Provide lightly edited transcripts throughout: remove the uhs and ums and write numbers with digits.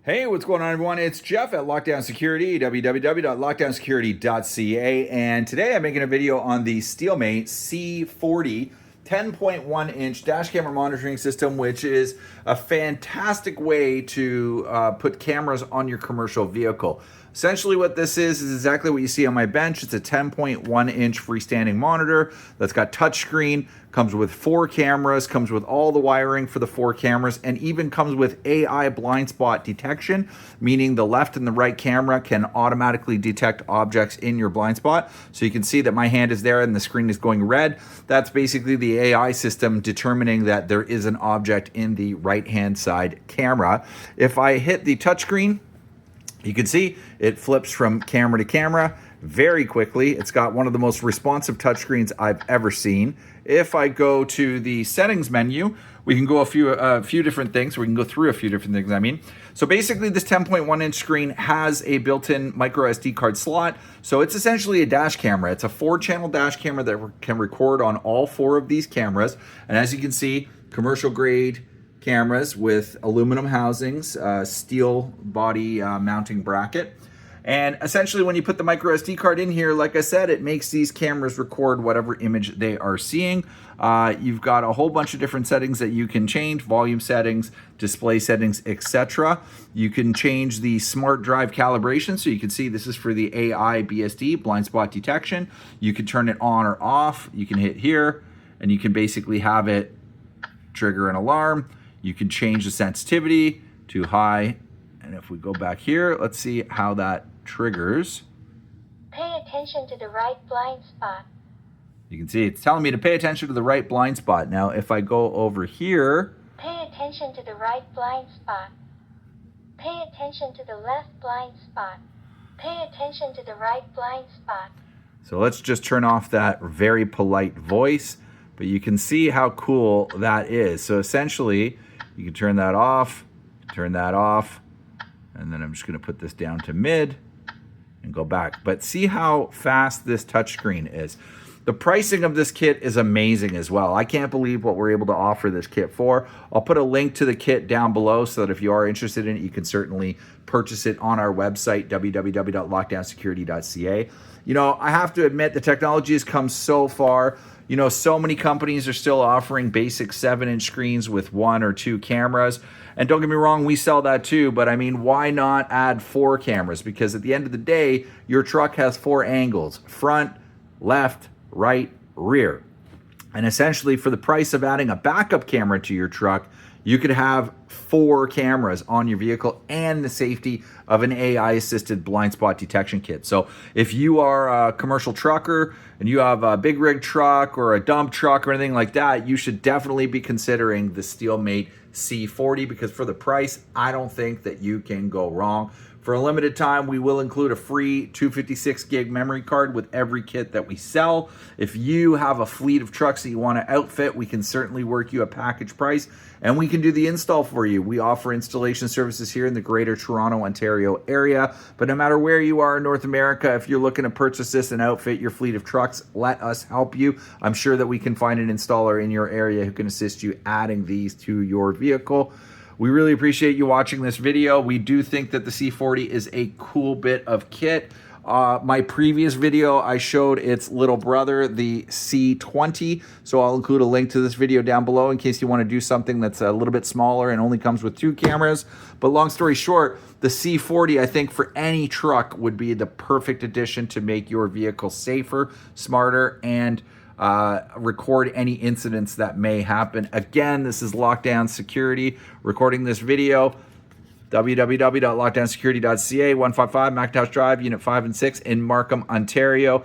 Hey, what's going on, everyone? It's Jeff at Lockdown Security, www.lockdownsecurity.ca, and today I'm making a video on the Steelmate C40 10.1-inch dash camera monitoring system, which is a fantastic way to put cameras on your commercial vehicle. Essentially what this is exactly what you see on my bench. It's a 10.1-inch freestanding monitor that's got touchscreen, comes with 4 cameras, comes with all the wiring for the 4 cameras, and even comes with AI blind spot detection, meaning the left and the right camera can automatically detect objects in your blind spot. So you can see that my hand is there and the screen is going red. That's basically the AI system determining that there is an object in the right-hand side camera. If I hit the touchscreen, you can see it flips from camera to camera very quickly. It's got one of the most responsive touchscreens I've ever seen. If I go to the settings menu, we can go a few different things. We can go through a few different things, So basically this 10.1-inch screen has a built-in micro SD card slot. So it's essentially a dash camera. It's a 4-channel dash camera that can record on all 4 of these cameras. And as you can see, commercial grade cameras with aluminum housings, steel body mounting bracket. And essentially when you put the micro SD card in here, like I said, it makes these cameras record whatever image they are seeing. You've got a whole bunch of different settings that you can change, volume settings, display settings, etc. You can change the smart drive calibration. So you can see this is for the AI BSD, blind spot detection. You can turn it on or off. You can hit here and you can basically have it trigger an alarm. You can change the sensitivity to high. And if we go back here, let's see how that triggers. Pay attention to the right blind spot. You can see it's telling me to pay attention to the right blind spot. Now, if I go over here, pay attention to the right blind spot. Pay attention to the left blind spot. Pay attention to the right blind spot. So let's just turn off that very polite voice, but you can see how cool that is. So essentially, you can turn that off, and then I'm just gonna put this down to mid and go back. But see how fast this touchscreen is. The pricing of this kit is amazing as well. I can't believe what we're able to offer this kit for. I'll put a link to the kit down below so that if you are interested in it, you can certainly purchase it on our website, www.lockdownsecurity.ca. You know, I have to admit the technology has come so far. You know, so many companies are still offering basic 7-inch screens with 1 or 2 cameras. And don't get me wrong, we sell that too, but I mean, why not add 4 cameras? Because at the end of the day, your truck has 4 angles: front, left, right, rear. And essentially for the price of adding a backup camera to your truck, you could have 4 cameras on your vehicle and the safety of an AI-assisted blind spot detection kit. So if you are a commercial trucker and you have a big rig truck or a dump truck or anything like that, you should definitely be considering the Steelmate C40, because for the price, I don't think that you can go wrong. For a limited time, we will include a free 256 gig memory card with every kit that we sell. If you have a fleet of trucks that you want to outfit, we can certainly work you a package price and we can do the install for you. We offer installation services here in the Greater Toronto, Ontario area. But no matter where you are in North America, if you're looking to purchase this and outfit your fleet of trucks, let us help you. I'm sure that we can find an installer in your area who can assist you adding these to your vehicle. We really appreciate you watching this video. We do think that the C40 is a cool bit of kit. My previous video, I showed its little brother, the C20. So I'll include a link to this video down below in case you want to do something that's a little bit smaller and only comes with 2 cameras. But long story short, the C40, I think for any truck would be the perfect addition to make your vehicle safer, smarter, and record any incidents that may happen. Again, this is Lockdown Security recording this video. www.lockdownsecurity.ca, 155 McIntosh Drive, Unit 5 and 6 in Markham, Ontario.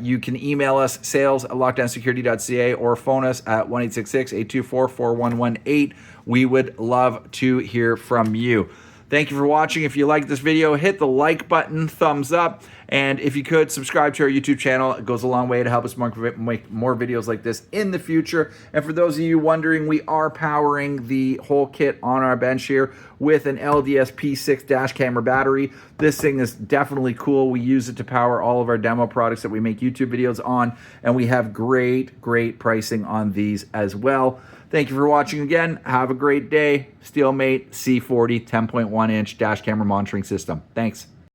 You can email us, sales@lockdownsecurity.ca, or phone us at 1-866-824-4118. We would love to hear from you. Thank you for watching. If you liked this video, hit the like button, thumbs up, and if you could, subscribe to our YouTube channel. It goes a long way to help us make more videos like this in the future. And for those of you wondering, we are powering the whole kit on our bench here with an LDS P6 dash camera battery. This thing is definitely cool. We use it to power all of our demo products that we make YouTube videos on, and we have great pricing on these as well. Thank you for watching again. Have a great day. Steelmate C40 10.1 inch dash camera monitoring system. Thanks.